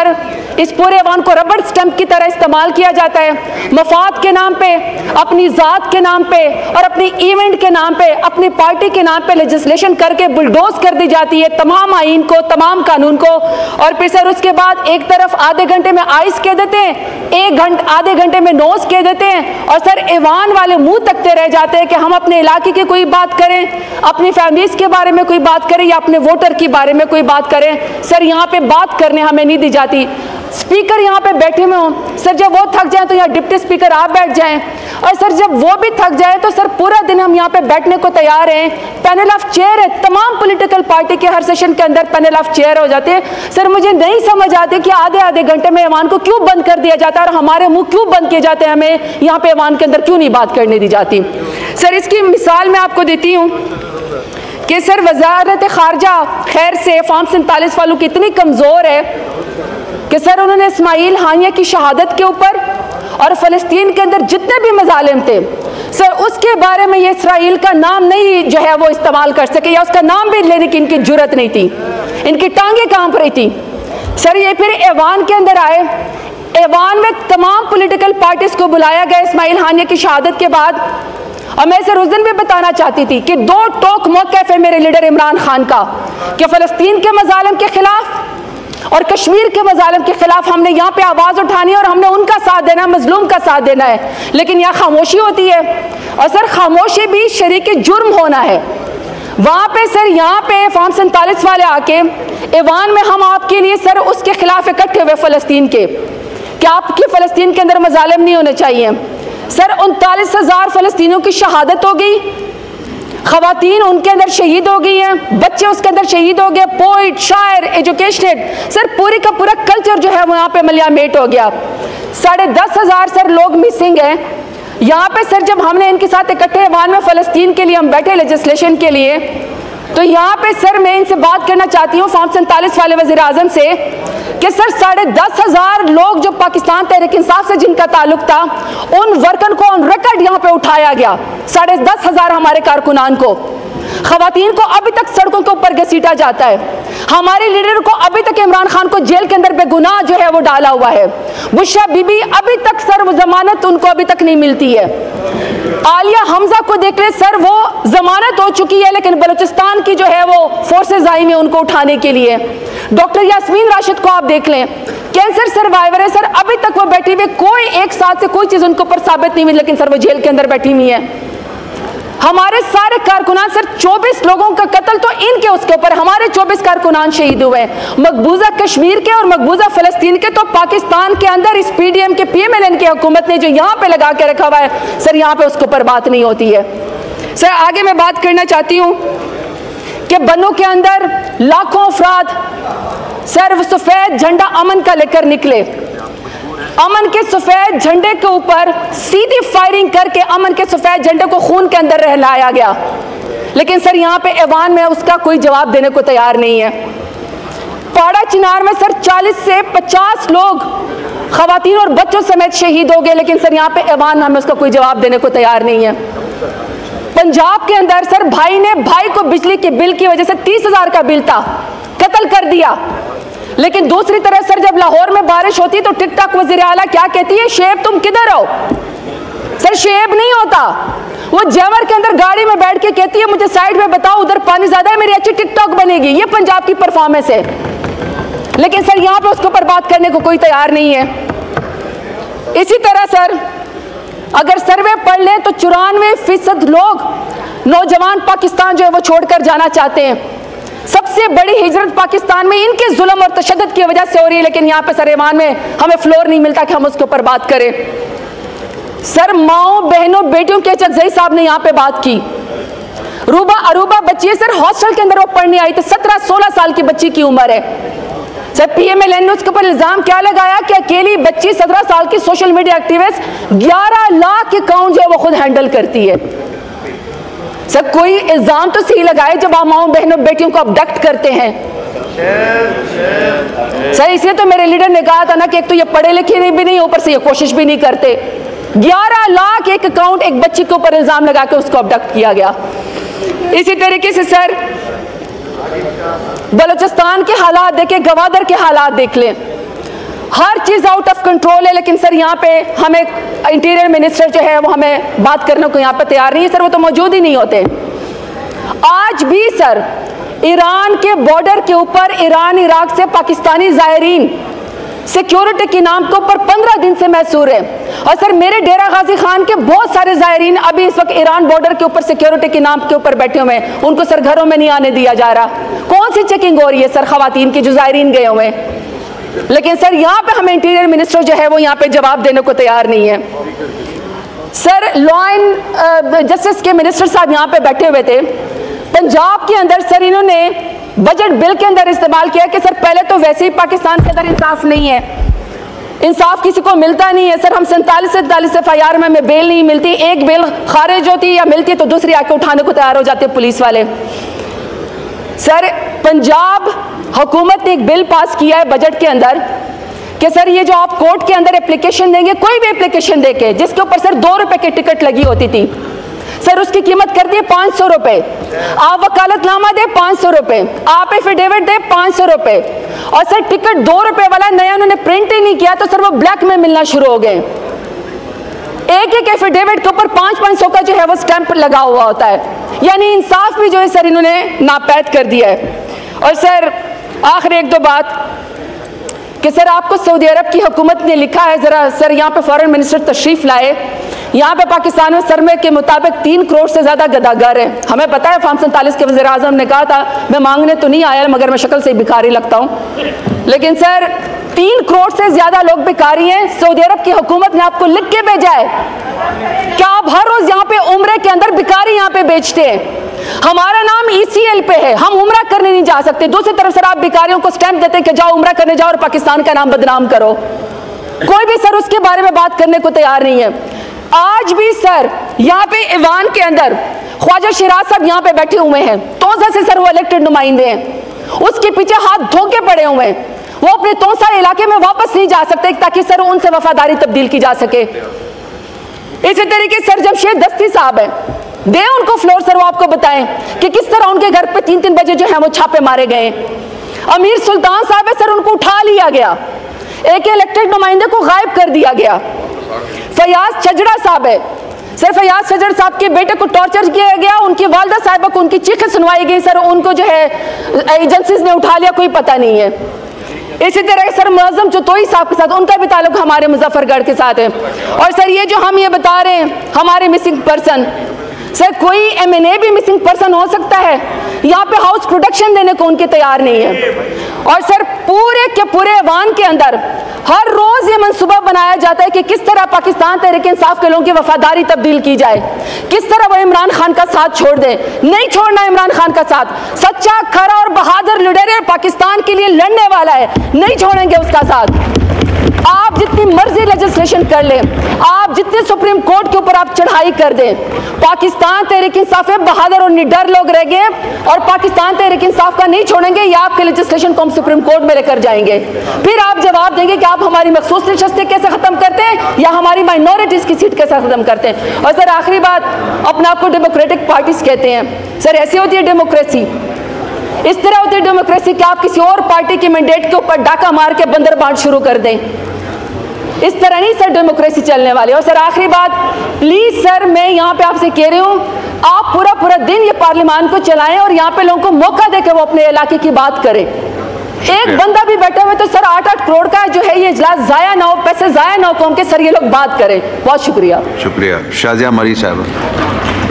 पर इस पूरे ऐवान को रबड़ स्टंप की तरह इस्तेमाल किया जाता है। मफाद के नाम पे, अपनी ज़ात के नाम पे और अपनी इवेंट के नाम पे, अपनी पार्टी के नाम पे लेजिस्लेशन करके बुलडोज कर दी जाती है तमाम आइन को, तमाम कानून को। और फिर सर उसके बाद एक तरफ आधे घंटे में आइस कह देते हैं, आधे घंटे में नोज कह देते हैं, और सर ऐवान वाले मुंह तकते रह जाते हैं कि हम अपने इलाके की कोई बात करें, अपनी फैमिलीज के बारे में कोई बात करें या अपने वोटर के बारे में कोई बात करें। सर यहाँ पे बात करने हमें नहीं दी जाती। स्पीकर यहाँ पे बैठे हुए हों, सर जब वो थक जाए तो यहाँ डिप्टी स्पीकर आप बैठ जाएं, और सर जब वो भी थक जाए तो सर पूरा दिन हम यहाँ पे बैठने को तैयार हैं। पैनल ऑफ चेयर है, तमाम पॉलिटिकल पार्टी के हर सेशन के अंदर पैनल ऑफ चेयर हो जाते हैं। सर मुझे नहीं समझ आती कि आधे आधे घंटे में ऐवान को क्यों बंद कर दिया जाता है और हमारे मुंह क्यों बंद किए जाते हैं, हमें यहाँ पे ऐवान के अंदर क्यों नहीं बात करने दी जाती। सर इसकी मिसाल मैं आपको देती हूँ कि सर वजारत खारजा खैर से फॉर्म 47 वालों की इतनी कमज़ोर है कि सर उन्होंने इस्माइल हानिया की शहादत के ऊपर और फ़लस्तीन के अंदर जितने भी मजालिम थे सर उसके बारे में ये इसराइल का नाम नहीं जो है वो इस्तेमाल कर सके, या उसका नाम भी लेने की इनकी जुर्रत नहीं थी, इनकी टांगें कांप रही थी। सर ये फिर ऐवान के अंदर आए, ऐवान में तमाम पॉलिटिकल पार्टीज को बुलाया गया इस्माइल हानिया की शहादत के बाद। और मैं सर उस दिन भी बताना चाहती थी कि दो टोक मौक़िफ़ है मेरे लीडर इमरान खान का कि फ़लस्तीन के मजालिम के खिलाफ और कश्मीर के मजालिम के खिलाफ हमने यहाँ पे आवाज़ उठानी है और हमने उनका साथ देना है, मजलूम का साथ देना है। लेकिन यहाँ खामोशी होती है, और सर खामोशी भी शरीक जुर्म होना है। वहाँ पे सर यहाँ पे फॉर्म 47 वाले आके ऐवान में हम आपके लिए सर उसके खिलाफ इकट्ठे हुए फ़लस्तीन के, कि आपकी फ़लस्तीन के अंदर मजालिम नहीं होने चाहिए। सर 39,000 फ़लस्तीनियों की शहादत हो गई, खवातीन उनके अंदर शहीद हो गई हैं, बच्चे उसके अंदर शहीद हो गए, पोइट, शायर, एजुकेशनेड, सर पूरी का पूरा कल्चर जो है वो यहाँ पे मलियामेट हो गया। 10,500 सर लोग मिसिंग हैं यहाँ पे। सर जब हमने इनके साथ इकट्ठे ऐवान में फ़लस्तीन के लिए हम बैठे लेजिस्लेशन के लिए, तो यहाँ पे सर मैं इनसे बात करना चाहती हूँ फॉर्म 47 वाले वज़ीर आज़म से कि सर 10,500 लोग जो पाकिस्तान तहरीक इंसाफ से जिनका ताल्लुक था, उन वर्कर को ऑन रिकॉर्ड यहाँ पे उठाया गया, 10,500 हमारे कारकुनान को, खवातीन को अभी तक सड़कों के ऊपर घसीटा जाता है, हमारे लीडर को अभी तक इमरान खान को जेल के अंदर बेगुनाह जो है वो डाला हुआ है, बुशरा बीबी अभी तक सर वो जमानत उनको अभी तक नहीं मिलती है, आलिया हमजा को देख ले सर वो जमानत हो चुकी है लेकिन बलूचिस्तान की जो है वो फोर्सेज आई हुई उनको उठाने के लिए। डॉक्टर यास्मीन राशिद को आप देख लें, कैंसर सर्वाइवर है सर, अभी तक वो बैठी हुई, कोई एक साथ से कोई चीज उनको पर साबित नहीं हुई, लेकिन सर वो जेल के अंदर बैठी हुई है। हमारे सारे कारकुनान सर 24 लोगों का कत्ल तो इनके उसके ऊपर, हमारे 24 कारकुनान शहीद हुए। मकबूजा कश्मीर के और मकबूजा फ़लस्तीन के तो पाकिस्तान के अंदर इस PDM के PMLN की हुकूमत ने जो यहाँ पे लगा के रखा हुआ है सर, यहाँ पे उसके ऊपर बात नहीं होती है। सर आगे मैं बात करना चाहती हूँ कि बन्नू के अंदर लाखों अफराद सर सफ़ेद झंडा अमन का लेकर निकले, अमन के सफेद झंडे के ऊपर सीधी फायरिंग करके अमन के सफेद झंडे को खून के अंदर रहलाया गया, लेकिन सर यहाँ पे ऐवान में उसका कोई जवाब देने को तैयार नहीं है। पाड़ा चिनार में सर 40 से 50 लोग खवातीन और बच्चों समेत शहीद हो गए, लेकिन सर यहाँ पे ऐवान हमें उसका कोई जवाब देने को तैयार नहीं है। पंजाब के अंदर सर भाई ने भाई को बिजली के बिल की वजह से 30,000 का बिल था, कत्ल कर दिया, लेकिन दूसरी तरफ सर जब लाहौर में बारिश होती है तो टिकटॉक वज़ीर आला क्या कहती है, शेब तुम किधर हो? सर शेब नहीं होता, वो जेवर के अंदर गाड़ी में बैठ के कहती है मुझे साइड में बताओ उधर पानी ज्यादा है, मेरी अच्छी टिकटॉक बनेगी। ये पंजाब की परफॉर्मेंस है, लेकिन सर यहाँ पे उसके ऊपर बात करने को कोई तैयार नहीं है। इसी तरह सर अगर सर्वे पढ़ लें तो 94% लोग नौजवान पाकिस्तान जो है वो छोड़कर जाना चाहते हैं। सबसे बड़ी हिजरत पाकिस्तान में इनके जुल्म और तशद्दुद की वजह से हो रही है, लेकिन यहाँ पे सर ऐवान में हमें फ्लोर नहीं मिलता कि हम उसके ऊपर बात करें। सर माओ बहनों बेटियों के चकजई साहब ने यहाँ पे बात की, रूबा अरूबा बच्ची है सर, हॉस्टल के अंदर वो पढ़ने आई थी, 17-16 साल की बच्ची की उम्र है सर। PMLN ने उसके ऊपर इल्जाम क्या लगाया कि अकेली बच्ची 17 साल की social media activist 11 lakh account जो है वो खुद हैंडल करती है। सर कोई इल्जाम तो सही लगाए जब आप माओ बहनों बेटियों को अबडक्ट करते हैं। सर इसलिए तो मेरे लीडर ने कहा था ना कि एक तो ये पढ़े लिखे भी नहीं, ऊपर से ये कोशिश भी नहीं करते। 11 लाख एक अकाउंट एक बच्ची के ऊपर इल्जाम लगा के उसको अबडक्ट किया गया। इसी तरीके से सर बलूचिस्तान के हालात देखें, गवादर के हालात देख लें। हर चीज आउट ऑफ कंट्रोल है, लेकिन सर यहाँ पे हमें इंटीरियर मिनिस्टर जो है वो हमें बात करने को यहाँ पे तैयार नहीं है सर, वो तो मौजूद ही नहीं होते। आज भी सर ईरान के बॉर्डर के ऊपर ईरान इराक से पाकिस्तानी ज़ायरीन सिक्योरिटी के नाम के ऊपर 15 दिन से महसूर है। और सर मेरे डेरा गाजी खान के बहुत सारे ज़ायरीन अभी इस वक्त ईरान बॉर्डर के ऊपर सिक्योरिटी के नाम के ऊपर बैठे हुए हैं, उनको सर घरों में नहीं आने दिया जा रहा। कौन सी चेकिंग हो रही है सर खवातीन की जो ज़ायरीन गए हुए हैं? लेकिन सर यहाँ पे हमें इंटीरियर मिनिस्टर जो है वो यहाँ पे जवाब देने को तैयार नहीं है। सर लॉ एंड जस्टिस के मिनिस्टर साहब यहाँ पे बैठे हुए थे। पंजाब के अंदर सर इन्होंने बजट बिल के अंदर इस्तेमाल किया कि सर पहले तो वैसे ही पाकिस्तान के अंदर इंसाफ नहीं है, इंसाफ किसी को मिलता नहीं है। सर हम 47 FIR में हमें बेल नहीं मिलती, एक बेल खारिज होती या मिलती तो दूसरी आके उठाने को तैयार हो जाते पुलिस वाले। सर पंजाब हुकूमत ने एक बिल पास किया है बजट के अंदर कि सर ये जो आप कोर्ट के अंदर एप्लीकेशन देंगे, कोई भी एप्लीकेशन देके जिसके ऊपर सर 2 रुपए की टिकट लगी होती थी, सर उसकी कीमत कर दी 500 रुपए। आप वकालतनामा दे 500 रुपए, आप एफिडेविट दे 500 रुपए, और सर टिकट 2 रुपए वाला नया उन्होंने प्रिंट ही नहीं किया तो सर वो ब्लैक में मिलना शुरू हो गए। एक एक एफिडेविट के ऊपर 500 का जो है वो स्टैंप लगा हुआ होता है, यानी इंसाफ भी जो है सर इन्होंने नापैद कर दिया है। और सर आखिर एक दो बात कि सर आपको सऊदी अरब की हुकूमत ने लिखा है, जरा सर यहाँ पे फॉरेन मिनिस्टर तशरीफ लाए, यहाँ पे पाकिस्तान में सरमे के मुताबिक 3 करोड़ से ज्यादा गदागर है। हमें पता है फार्म 47 के वज़ीर आज़म ने कहा था मैं मांगने तो नहीं आया मगर मैं शक्ल से भिखारी लगता हूँ, लेकिन सर 3 करोड़ से ज्यादा लोग भिखारी हैं। सऊदी अरब की हुकूमत ने आपको लिख के भेजा है कि आप हर रोज यहाँ पे उम्रे के अंदर भिखारी यहाँ पे बेचते हैं। हमारा नाम ECL पे है, हम उम्रा करने नहीं जा सकते। दूसरी तरफ सर आप भिखारियों को स्टैंप देते हैं कि जाओ उम्रा करने जाओ और पाकिस्तान का नाम बदनाम करो। कोई भी सर उसके बारे में बात करने को तैयार नहीं है। आज भी सर यहाँ पे ईवान के अंदर ख्वाजा शिराज साहब यहाँ पे बैठे हुए हैं, तोसा से सर वो इलेक्टेड नुमाइंदे हैं, उसके पीछे हाथ धोके पड़े हुए हैं, वो अपने तोसा इलाके में वापस नहीं जा सकते ताकि सर उनसे वफादारी तब्दील की जा सके। इसी तरीके सर जमशेद दस्ती साहब है, दे उनको फ्लोर सर, वो आपको बताएं कि किस तरह उनके घर पे 3-3 बजे जो है वो छापे मारे गए। अमीर सुल्तान साहब है सर, उनको उठा लिया गया, एक इलेक्टेड नुमाइंदे को गायब कर दिया गया। फयाज छजड़ा साहब है सर, फयाज छजड़ साहब के बेटे को टॉर्चर किया गया, उनकी वालदा साहिबा को उनकी चीखें सुनवाई गई सर, उनको जो है एजेंसीज ने उठा लिया, कोई पता नहीं है। इसी तरह सर मुअज्जम चतोई साहब के साथ उनका भी ताल्लुक हमारे मुजफ्फरगढ़ के साथ है। और सर ये जो हम ये बता रहे हैं हमारे मिसिंग पर्सन, सर कोई MNA भी मिसिंग पर्सन हो सकता है, यहाँ पे हाउस प्रोटेक्शन देने को उनके तैयार नहीं है। और सर पूरे के पूरे ऐवान के अंदर हर रोज ये मंसूबा बनाया जाता है कि किस तरह पाकिस्तान तहरीक इंसाफ के लोगों की वफादारी तब्दील की जाए, किस तरह वो इमरान खान का साथ छोड़ दे। नहीं छोड़ना इमरान खान का साथ, सच्चा खरा और बहादुर लीडर है, पाकिस्तान के लिए लड़ने वाला है, नहीं छोड़ेंगे उसका साथ। आप जितनी मर्जी लेजिस्लेशन कर लें, आप जितने सुप्रीम कोर्ट के ऊपर आप चढ़ाई कर दें, पाकिस्तान तहरीक इंसाफ है बहादुर और निडर लोग रह गए और पाकिस्तान तहरीक इंसाफ का नहीं छोड़ेंगे, या आपके लेजिस्लेशन को हम सुप्रीम कोर्ट में लेकर जाएंगे। फिर आप जवाब देंगे कि आप हमारी मखसूस नशस्तें कैसे खत्म करते हैं या हमारी माइनॉरिटीज की सीट कैसे खत्म करते हैं। और सर आखिरी बात, अपने आप को डेमोक्रेटिक पार्टीज कहते हैं, सर ऐसी होती है डेमोक्रेसी, इस तरह होती है डेमोक्रेसी कि आप किसी और पार्टी के मैंडेट के ऊपर डाका मार के बंदर बांट शुरू कर दें। इस तरह नहीं सर डेमोक्रेसी चलने वाली। और सर आखिरी बात, प्लीज सर मैं यहाँ पे आपसे कह रही हूँ, आप पूरा दिन ये पार्लियामान को चलाएं और यहाँ पे लोगों को मौका देकर वो अपने इलाके की बात करें। एक बंदा भी बैठा हुआ तो सर 8-8 करोड़ का जो है ये इजलास जाया ना हो, पैसे जाया ना हो, कौन के सर ये लोग बात करें। बहुत शुक्रिया। शाजिया मरी साहब।